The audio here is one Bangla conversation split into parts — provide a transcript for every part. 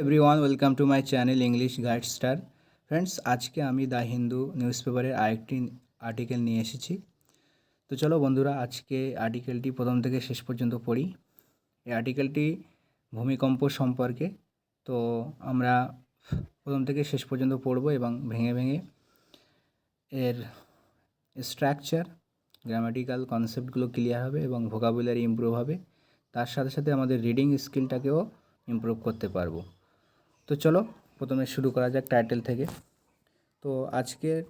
Everyone welcome to my channel English guide star. Friends, আজকে আমি দ্য হিন্দু নিউজ পেপারের আরেকটি আর্টিকেল নিয়ে এসেছি। তো চলো বন্ধুরা, আজকে আর্টিকেলটি প্রথম থেকে শেষ পর্যন্ত পড়ি। এই আর্টিকেলটি ভূমিকম্প সম্পর্কে। তো আমরা প্রথম থেকে শেষ পর্যন্ত পড়ব এবং ভেঙে ভেঙে এর স্ট্রাকচার, গ্রামাটিক্যাল কনসেপ্টগুলো ক্লিয়ার হবে এবং ভোকাবুলারি ইমপ্রুভ হবে। তার সাথে সাথে আমাদের রিডিং স্কিলটাকেও ইমপ্রুভ করতে পারবো। তো চলো প্রথমে শুরু করা যাক টাইটেল থেকে। তো আজকের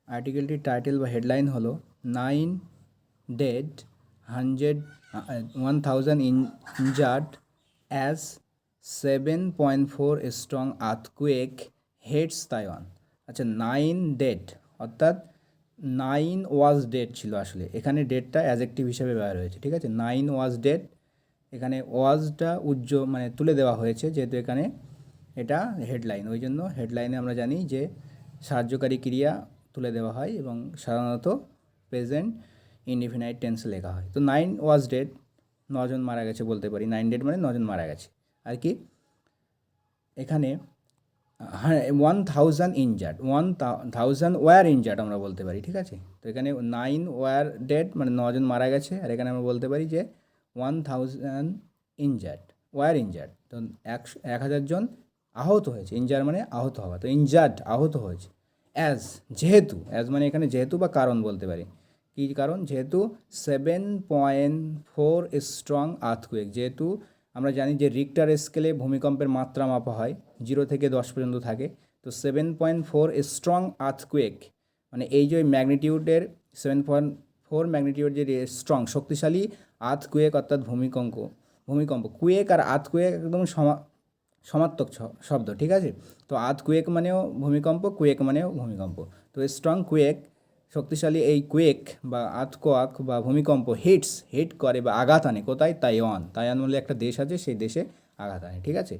আর্টিকেলটির টাইটেল বা হেডলাইন হলো 9 dead 1000 injured as 7.4 strong earthquake hates Taiwan. আচ্ছা, 9 ডেড অর্থাৎ 9 ওয়াজ ডেড ছিল, আসলে এখানে ডেডটা অ্যাজেক্টিভ হিসেবে ব্যবহার হয়েছে। ঠিক আছে, 9 ওয়াজ ডেড, এখানে ওয়াজটা মানে তুলে দেওয়া হয়েছে, যেহেতু এখানে এটা হেডলাইন, ওই জন্য হেডলাইনে আমরা জানি যে সাহায্যকারী ক্রিয়া তুলে দেওয়া হয় এবং সাধারণত প্রেজেন্ট ইনডিফিনাইট টেন্সে লেখা হয়। তো 9 ওয়াজ ডেড, 9জন মারা গেছে বলতে পারি। 9 ডেড মানে 9জন মারা গেছে আর কি। এখানে 1000 ইনজার্ড, 1000 ওয়ার ইনজার্ড আমরা বলতে পারি। ঠিক আছে, তো এখানে 9 ওয়ার ডেড মানে 9জন মারা গেছে, আর এখানে আমরা বলতে পারি যে 1000 ইনজার্ড, ওয়ার ইনজার্ড, তো 1000 জন আহত হয়েছে। ইনজার মানে আহত হওয়া, তো ইনজার্ড আহত হয়েছে। অ্যাজ, যেহেতু, অ্যাজ মানে এখানে যেহেতু বা কারণ বলতে পারি। কী কারণ? যেহেতু 7.4 স্ট্রং আর্থকুয়েক, যেহেতু আমরা জানি যে রিক্টার স্কেলে ভূমিকম্পের মাত্রা মাপা হয় 0 থেকে 10 পর্যন্ত থাকে। তো 7.4 স্ট্রং আর্থকুয়েক মানে এই যে ম্যাগনিটিউডের 7.4 ম্যাগনিটিউড যে স্ট্রং শক্তিশালী আর্থকুয়েক অর্থাৎ ভূমিকম্প কুয়েক আর আর্থকুয়েক একদম সমার্থক শব্দ। ঠিক আছে, তো আর্থকুয়েক মানেও ভূমিকম্প, কুয়েক মানেও ভূমিকম্প। তো স্ট্রং কুয়েক, শক্তিশালী এই কুয়েক বা আর্থকোয়াক বা ভূমিকম্প হিট করে বা আঘাত আনে কোথায়? তাইওয়ান বলে একটা দেশ আছে, সেই দেশে আঘাত আনে। ঠিক আছে,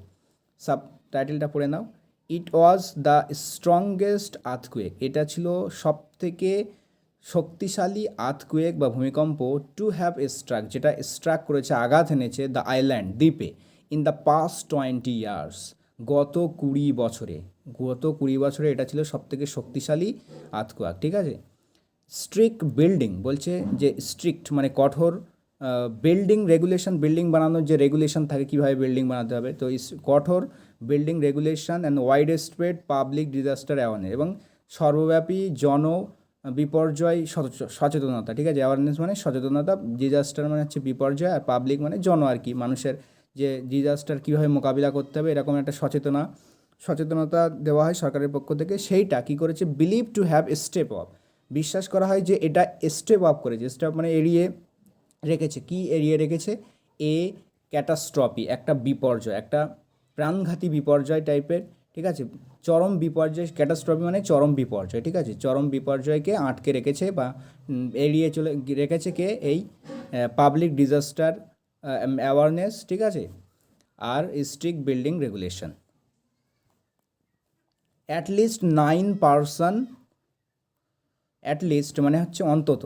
সাব টাইটেলটা পড়ে নাও। ইট ওয়াজ দ্য স্ট্রংগেস্ট আর্থকুয়েক, এটা ছিল সবথেকে শক্তিশালী আর্থকুয়েক বা ভূমিকম্প টু হ্যাভ স্ট্রাক, যেটা স্ট্রাক করেছে, আঘাত এনেছে দ্য আইল্যান্ড, দ্বীপে, ইন দ্য পাস্ট 20 ইয়ার্স, গত 20 বছরে এটা ছিল সবথেকে শক্তিশালী আর্থকুয়েক। ঠিক আছে, স্ট্রিক্ট বিল্ডিং বলছে যে স্ট্রিক্ট মানে কঠোর, বিল্ডিং বানানোর যে রেগুলেশন থাকে, কীভাবে বিল্ডিং বানাতে হবে, তো কঠোর building regulation and wide spread public disaster awareness, এবং সর্বব্যাপী বিপর্যয় সচেতনতা। ঠিক আছে, অ্যাওয়ারনেস মানে সচেতনতা, ডিজাস্টার মানে হচ্ছে বিপর্যয়, আর পাবলিক মানে আর কি, মানুষের যে ডিজাস্টার কীভাবে মোকাবিলা করতে হবে এরকম একটা সচেতনতা দেওয়া হয় সরকারের পক্ষ থেকে। সেইটা কী করেছে? Believe to have step up, বিশ্বাস করা হয় যে এটা স্টেপ আপ করেছে। স্টেপ মানে এড়িয়ে রেখেছে। কি এড়িয়ে রেখেছে? এ ক্যাটাস্ট্রফি, একটা বিপর্যয়, একটা প্রাণঘাতী বিপর্যয় টাইপের। ঠিক আছে, চরম বিপর্যয়, ক্যাটাস্ট্রফি মানে চরম বিপর্যয়। ঠিক আছে, চরম বিপর্যয়কে আটকে রেখেছে বা এড়িয়ে চলে রেখেছে কে? এই পাবলিক ডিজাস্টার অ্যাওয়ারনেস। ঠিক আছে, আর strict building regulation. At least 9 at least মানে হচ্ছে অন্তত,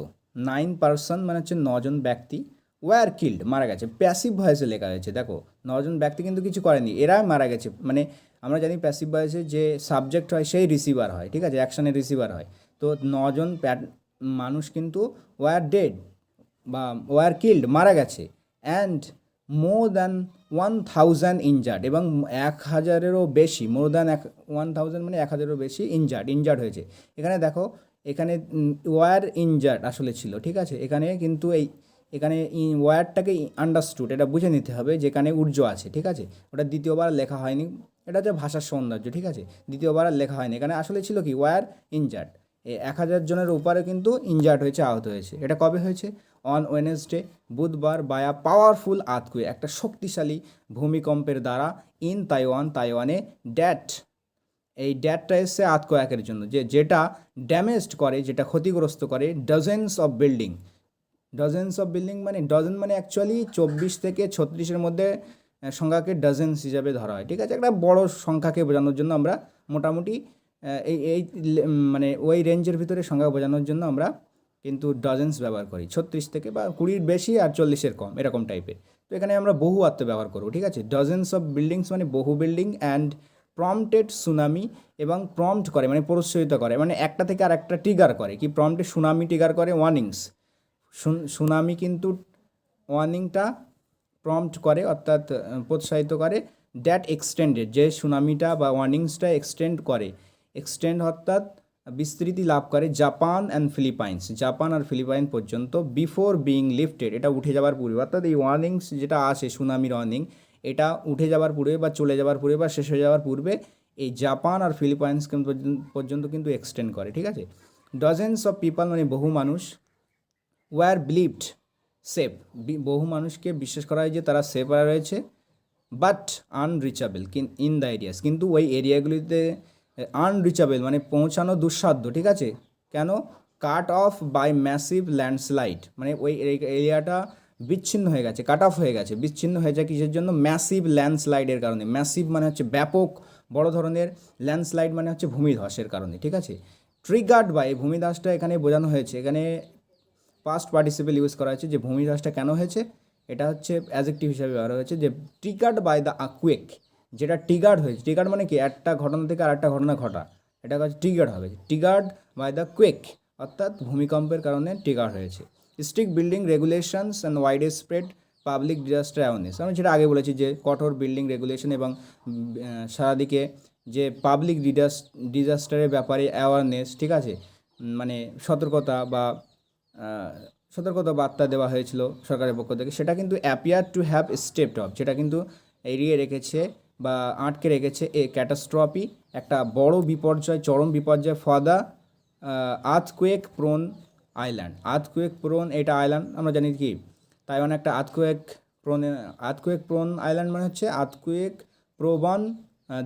9 মানে হচ্ছে 9জন ব্যক্তি, ওয়ার কিল্ড মারা গেছে। প্যাসিভ ভয়েসে লেখা হয়েছে, দেখো 9জন ব্যক্তি কিন্তু কিছু করেনি, এরা মারা গেছে। মানে আমরা জানি প্যাসিভ ভয়েসে যে সাবজেক্ট হয় সেই রিসিভার হয়। ঠিক আছে, অ্যাকশনের রিসিভার হয়। তো 9জন মানুষ কিন্তু ওয়ার ডেড বা ওয়ার কিল্ড মারা গেছে, অ্যান্ড মোর দ্যান 1000 ইনজার্ড, এবং 1000-এরও বেশি, মোর দ্যান 1000 মানে 1000-এরও বেশি ইনজার্ড হয়েছে। এখানে দেখো, এখানে ওয়ার ইনজার্ড আসলে ছিল। ঠিক আছে, এখানে কিন্তু এখানে ওয়ারটাকে আন্ডারস্টুড, এটা বুঝে নিতে হবে, যেখানে উর্জ আছে। ঠিক আছে, ওটা দ্বিতীয়বার লেখা হয়নি, এটা হচ্ছে ভাষার সৌন্দর্য। ঠিক আছে, দ্বিতীয়বার আর লেখা হয়নি, এখানে আসলে ছিল কি? War injured. 1000 জনের উপরে কিন্তু ইনজার্ড হয়েছে, আহত হয়েছে। এটা কবে হয়েছে? অন ওয়েনেসডে, বুধবার, বায়া পাওয়ারফুল আর্থকুয়েক, একটা শক্তিশালী ভূমিকম্পের দ্বারা, ইন তাইওয়ানে এই ড্যাটটা এসছে আর্থকোয়াকের জন্য, যেটা ড্যামেজড করে, যেটা ক্ষতিগ্রস্ত করে ডজেন্স অফ বিল্ডিং মানে ডজন মানে অ্যাকচুয়ালি 24 থেকে 36-এর মধ্যে সংখ্যাকে ডজেন্স হিসাবে ধরা হয়। ঠিক আছে, একটা বড় সংখ্যাকে বোঝানোর জন্য আমরা মোটামুটি এই মানে ওই রেঞ্জের ভিতরে সংখ্যা বোঝানোর জন্য আমরা কিন্তু ডজেন্স ব্যবহার করি। 36 থেকে বা 20-র বেশি আর 40-এর কম, এরকম টাইপের। তো এখানে আমরা বহু অর্থ ব্যবহার করবো, ঠিক আছে। ডজেন্স অফ বিল্ডিংস মানে বহু বিল্ডিং, অ্যান্ড প্রম্পটেড সুনামি, এবং প্রম্পট করে মানে প্ররোচিত করে, মানে একটা থেকে আর একটা ট্রিগার করে, কি প্রম্পটে সুনামি ট্রিগার করে, ওয়ার্নিংস সুনামি কিন্তু ওয়ার্নিংটা প্রম্পট করে অর্থাৎ প্রোৎসাহিত করে, দ্যাট এক্সটেন্ডেড যে সুনামিটা বা ওয়ার্নিংসটা এক্সটেন্ড অর্থাৎ বিস্তৃতি লাভ করে জাপান অ্যান্ড ফিলিপাইন্স, জাপান আর ফিলিপাইন পর্যন্ত, বিফোর বিং লিফটেড এটা উঠে যাওয়ার পূর্বে, অর্থাৎ এই ওয়ার্নিংস যেটা আসে সুনামির ওয়ার্নিং এটা উঠে যাওয়ার পূর্বে বা চলে যাওয়ার পূর্বে বা শেষ হয়ে যাওয়ার পূর্বে এই জাপান আর ফিলিপাইন্স পর্যন্ত কিন্তু এক্সটেন্ড করে, ঠিক আছে। ডজেন্স অফ পিপল মানে বহু মানুষ, ওয়ার বিলিভড সেফ, বহু মানুষকে বিশ্বাস করা হয় যে তারা সেফ রয়েছে, বাট আনরিচাবেল ইন দ্য এরিয়াস, কিন্তু ওই এরিয়াগুলিতে আনরিচাবেল মানে পৌঁছানো দুঃসাধ্য, ঠিক আছে। কেন? Cut off by massive landslide, মানে ওই এরিয়াটা বিচ্ছিন্ন হয়ে গেছে, কাট অফ হয়ে গেছে, বিচ্ছিন্ন হয়ে যায় কিসের জন্য? ম্যাসিভ ল্যান্ডস্লাইডের কারণে। ম্যাসিভ মানে হচ্ছে ব্যাপক বড় ধরনের, ল্যান্ডস্লাইড মানে হচ্ছে ভূমিধসের কারণে, ঠিক আছে। ট্রিগার্ড বাই, ভূমিধসটা এখানে বোঝানো হয়েছে, এখানে পাস্ট পার্টিসিপেল ইউজ করা হয়েছে, যে ভূমিধসটা কেন হয়েছে এটা হচ্ছে অ্যাডজেক্টিভ হিসাবে ব্যবহার হয়েছে, যে ট্রিগার্ড বাই দ্য আকুয়েক, যেটা ট্রিগার্ড হয়েছে, ট্রিগার্ড মানে কি একটা ঘটনা থেকে আরেকটা ঘটনা ঘটা, এটা হচ্ছে ট্রিগার্ড হবে, ট্রিগার্ড বাই দ্য কুয়েক অর্থাৎ ভূমিকম্পের কারণে ট্রিগার হয়েছে। Strict building regulations and wide spread public disaster awareness, আমি যেটা আগে বলেছি যে কঠোর বিল্ডিং রেগুলেশন এবং সারাদিকে যে পাবলিক ডিজাস্টারের ব্যাপারে অ্যাওয়ারনেস, ঠিক আছে, মানে সতর্কতা বার্তা দেওয়া হয়েছিল সরকারের পক্ষ থেকে, সেটা কিন্তু appear to have stepped of, যেটা কিন্তু এড়িয়ে রেখেছে বা আটকে রেখেছে এ ক্যাটাস্ট্রফি, একটা বড় বিপর্যয়, চরম বিপর্যয়, for the earthquake prone island. Earthquake prone এটা আইল্যান্ড আমরা জানি কি তাইওয়ান একটা আর্থকুয়েক প্রোন আইল্যান্ড মানে হচ্ছে আর্থকুয়েক প্রবণ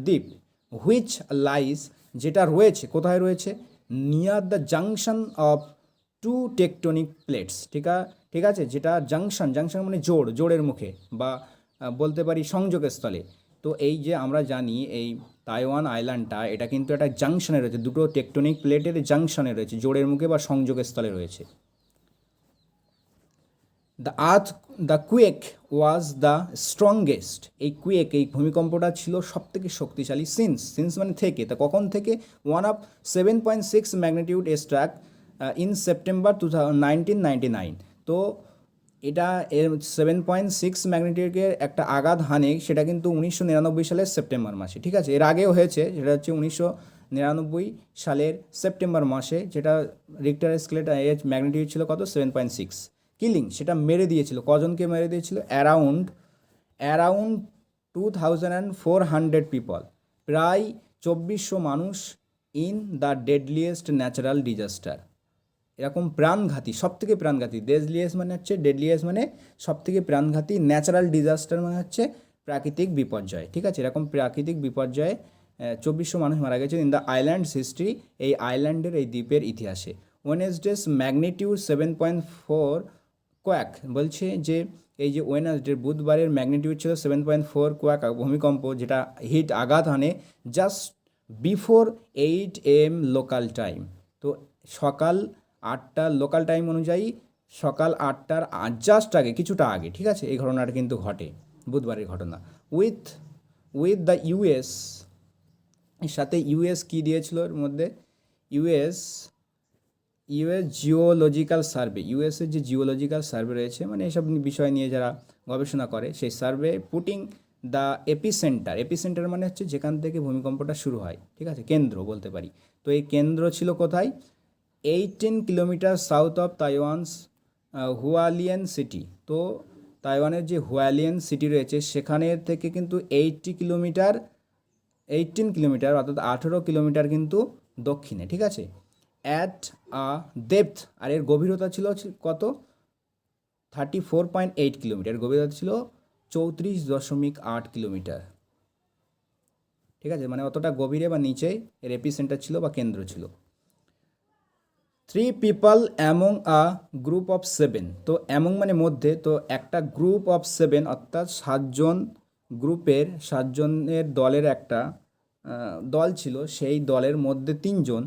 দ্বীপ, হুইচ লাইস যেটা রয়েছে, কোথায় রয়েছে? Near the junction of two tectonic plates, ঠিক আছে, যেটা জাংশন মানে জোড়ের মুখে বা বলতে পারি সংযোগস্থলে। তো এই যে আমরা জানি এই তাইওয়ান আইল্যান্ডটা এটা কিন্তু একটা জাংশনে রয়েছে, দুটো টেকটনিক প্লেটের জাংশনে রয়েছে, জোড়ের মুখে বা সংযোগস্থলে রয়েছে। দ্য কুয়েক ওয়াজ দ্য স্ট্রংগেস্ট, এই ভূমিকম্পটা ছিল সবথেকে শক্তিশালী, সিন্স মানে থেকে, তা কখন থেকে? 7.6 ম্যাগনিটিউড স্ট্রাক ইন সেপ্টেম্বর 1999, তো এটা এর 7.6 ম্যাগনিটিউডের একটা আঘাত হানে, সেটা কিন্তু 1999 সালের সেপ্টেম্বর মাসে, ঠিক আছে। এর আগেও হয়েছে, সেটা হচ্ছে 1999 সালের সেপ্টেম্বর মাসে, যেটা রিক্টার স্কেলের ম্যাগনিটিউড ছিল কত? 7.6। কিলিং, সেটা মেরে দিয়েছিল, কজনকে মেরে দিয়েছিল? অ্যারাউন্ড 2400 পিপল, প্রায় 2400 মানুষ, in the deadliest natural disaster, এরকম প্রাণঘাতী, সবথেকে প্রাণঘাতী, ডেডলিয়েস্ট মানে হচ্ছে ডেডলিয়েস্ট মানে সবথেকে প্রাণঘাতী, ন্যাচারাল ডিজাস্টার মানে হচ্ছে প্রাকৃতিক বিপর্যয়, ঠিক আছে। এরকম প্রাকৃতিক বিপর্যয়ে 2400 মানুষ মারা গেছে ইন দ্য আইল্যান্ডস হিস্ট্রি, এই আইল্যান্ডের এই দ্বীপের ইতিহাসে। ওয়েনেসডেস ম্যাগনিটিউড 7.4 কোয়াক, বলছে যে এই যে ওয়েনেসডের বুধবারের ম্যাগনিটিউড ছিল 7.4 কোয়াক ভূমিকম্প, যেটা আঘাত হানে just before 8 AM local time, তো সকাল 8টা লোকাল টাইম অনুযায়ী, সকাল 8টার জাস্ট আগে, কিছুটা আগে, ঠিক আছে, এই ঘটনাটা কিন্তু ঘটে, বুধবারের ঘটনা। উইথ দ্য ইউএস, এর সাথে ইউএস কী দিয়েছিল এর মধ্যে? ইউএস জিওলজিক্যাল সার্ভে, ইউএসের যে জিওলজিক্যাল সার্ভে রয়েছে, মানে এসব বিষয় নিয়ে যারা গবেষণা করে, সেই সার্ভে পুটিং দ্য এপিসেন্টার মানে হচ্ছে যেখান থেকে ভূমিকম্পটা শুরু হয়, ঠিক আছে, কেন্দ্র বলতে পারি। তো এই কেন্দ্র ছিল কোথায়? 18 কিলোমিটার সাউথ অফ তাইওয়ানস হুয়ালিয়ান সিটি, তো তাইওয়ানের যে হুয়ালিয়ান সিটি রয়েছে সেখানে থেকে কিন্তু 18 কিলোমিটার অর্থাৎ 18 কিলোমিটার কিন্তু দক্ষিণে, ঠিক আছে। অ্যাট আ ডেপথ, আর এর গভীরতা ছিল কত? 34.8 কিলোমিটার, গভীরতা ছিল 34.8 কিলোমিটার, ঠিক আছে, মানে অতটা গভীরে বা নিচে এর এপিসেন্টার ছিল বা কেন্দ্র ছিল। 3 people among a group of 7, তো অ্যামং মানে মধ্যে, তো একটা গ্রুপ অফ 7 অর্থাৎ 7জনের দলের একটা দল ছিল, সেই দলের মধ্যে 3জন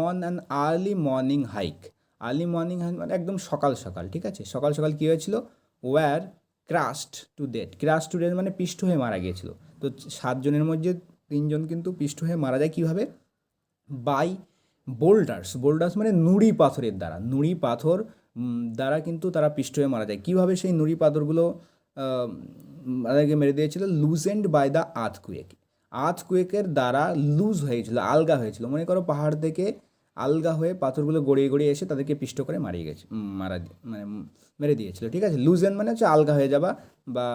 on an early morning hike মানে একদম সকাল সকাল, ঠিক আছে, সকাল সকাল কী হয়েছিল? ওয়্যার ক্রাস্ট টু ডেথ মানে পিষ্ট হয়ে মারা গিয়েছিল। তো 7 জনের মধ্যে 3 জন কিন্তু পিষ্ট হয়ে মারা যায় কীভাবে? বাই বোল্ডার্স মানে নুড়ি পাথরের দ্বারা, নুড়ি পাথর দ্বারা কিন্তু তারা পিষ্ট হয়ে মারা যায়। কীভাবে সেই নুড়ি পাথরগুলো তাদেরকে মেরে দিয়েছিল? লুজেন্ড বাই দ্য আর্থকুয়েকের দ্বারা লুজ হয়েছিল, আলগা হয়েছিল। মনে করো পাহাড় থেকে আলগা হয়ে পাথরগুলো গড়িয়ে গড়িয়ে এসে তাদেরকে পিষ্ট করে মারিয়ে গেছে, মানে মেরে দিয়েছিল। ঠিক আছে, লুজেন মানে হচ্ছে আলগা হয়ে যাওয়া বা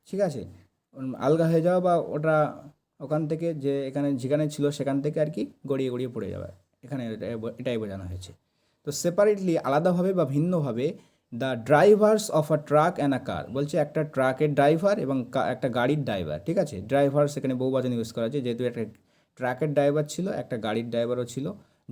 ঠিক আছে, আলগা হয়ে যাওয়া বা ওটা ওখান থেকে যে যেখানে ছিল সেখান থেকে আর কি গড়িয়ে গড়িয়ে পড়ে যাওয়া, এখানে এটাই বোঝানো হয়েছে। তো সেপারেটলি আলাদাভাবে বা ভিন্নভাবে the drivers of a truck and a car, বলছে একটা ট্রাকের ড্রাইভার এবং একটা গাড়ির ড্রাইভার। ঠিক আছে, ড্রাইভার সেখানে বহুবচন ইউজ করা আছে, যেহেতু একটা ট্রাকের ড্রাইভার ছিল, একটা গাড়ির ড্রাইভারও ছিল।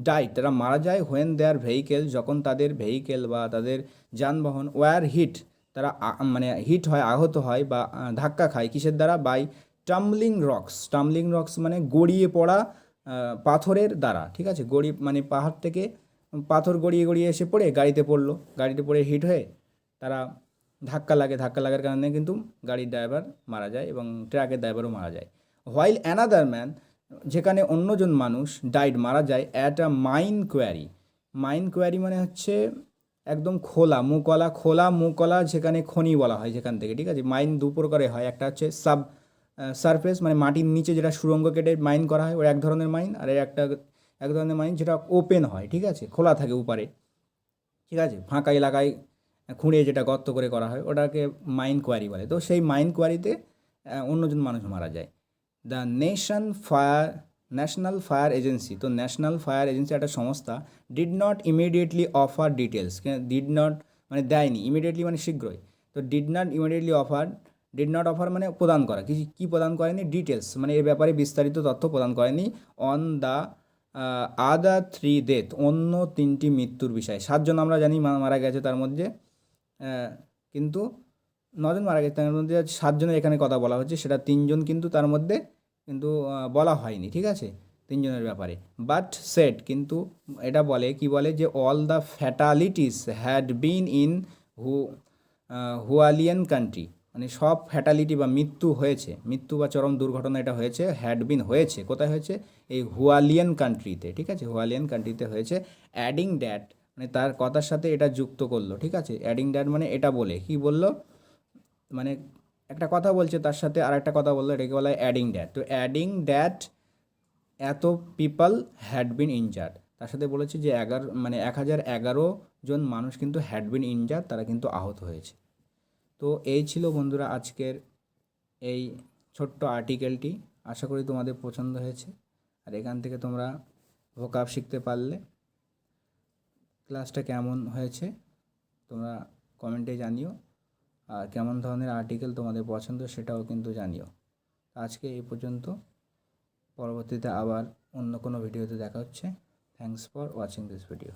ডাইট, তারা মারা যায়। হোয়েন দেয়ার ভেহিকেল, যখন তাদের ভেহিকেল বা তাদের যানবাহন ওয়ার হিট, তারা মানে হিট হয়, আহত হয় বা ধাক্কা খায় কিসের দ্বারা? বাই টাম্বলিং রক্স মানে গড়িয়ে পড়া পাথরের দ্বারা। ঠিক আছে, মানে পাহাড় থেকে পাথর গড়িয়ে গড়িয়ে এসে পড়ে গাড়িতে পড়ে হিট হয়ে তারা ধাক্কা লাগার কারণে কিন্তু গাড়ির ড্রাইভার মারা যায় এবং ট্রাকের ড্রাইভারও মারা যায়। হোয়াইল অ্যানাদার ম্যান, যেখানে অন্যজন মানুষ ডাইড মারা যায় অ্যাট আ মাইন কোয়ারি মানে হচ্ছে একদম খোলা মুকলা যেখানে খনি বলা হয় যেখান থেকে। ঠিক আছে, মাইন দু প্রকারে হয়, একটা হচ্ছে সারফেস মানে মাটির নিচে যেটা সুড়ঙ্গ কেটে মাইন করা হয়, ওর এক ধরনের মাইন। আর এক ধরনের মাইন যেটা ওপেন হয়, ঠিক আছে, খোলা থাকে উপরে। ঠিক আছে, ফাঁকা এলাকায় খুঁড়ে যেটা গর্ত করে করা হয় ওটাকে মাইন কোয়ারি বলে। তো সেই মাইন কোয়ারিতে অন্যজন মানুষ মারা যায়। দ্য ন্যাশনাল ফায়ার এজেন্সি, তো ন্যাশনাল ফায়ার এজেন্সি একটা সংস্থা, did not immediately offer details, মানে দেয়নি, ইমিডিয়েটলি মানে শীঘ্রই। তো ডিড নট অফার মানে প্রদান করা, কী প্রদান করেনি? ডিটেলস মানে এর ব্যাপারে বিস্তারিত তথ্য প্রদান করেনি। অন দ্য আদার 3 ডেথ, অন্য 3টি মৃত্যুর বিষয়ে। 7 জন আমরা জানি মারা গেছে, তার মধ্যে কিন্তু 9 জন মারা গেছে, তার মধ্যে 7 জনের এখানে কথা বলা হচ্ছে, সেটা 3 জন কিন্তু তার মধ্যে কিন্তু বলা হয়নি। ঠিক আছে, 3 জনের ব্যাপারে। বাট সেড, কিন্তু এটা কি বলে যে all the fatalities had been in Hualien country, মানে সব ফ্যাটালিটি বা মৃত্যু বা চরম দুর্ঘটনা এটা হয়েছে, হ্যাড বিন হয়েছে, কোথায় হয়েছে? এই হুয়ালিয়ান কান্ট্রিতে। ঠিক আছে, হুয়ালিয়ান কান্ট্রিতে হয়েছে। অ্যাডিং দ্যাট মানে তার কথার সাথে এটা যুক্ত করলো। ঠিক আছে, অ্যাডিং দ্যাট মানে এটা বলে কি বললো, মানে একটা কথা বলছে তার সাথে আর একটা কথা বললো, এটাকে বলা হয় অ্যাডিং দ্যাট। তো অ্যাডিং দ্যাট এত পিপল হ্যাড বিন ইনজার্ড, তার সাথে বলেছে যে 1011 জন মানুষ কিন্তু হ্যাড বিন ইনজার্ড, তারা কিন্তু আহত হয়েছে। তো এই ছিল বন্ধুরা আজকের এই ছোট্ট আর্টিকেলটি। আশা করি তোমাদের পছন্দ হয়েছে, আর এখান থেকে তোমরা ভোকাব শিখতে পারলে। ক্লাসটা কেমন হয়েছে তোমরা কমেন্টে জানিও, আর কেমন ধরনের আর্টিকেল তোমাদের পছন্দ সেটাও কিন্তু জানিও। আজকে এই পর্যন্ত, পরবর্তীতে আবার অন্য কোনো ভিডিওতে দেখা হচ্ছে। Thanks for watching this video.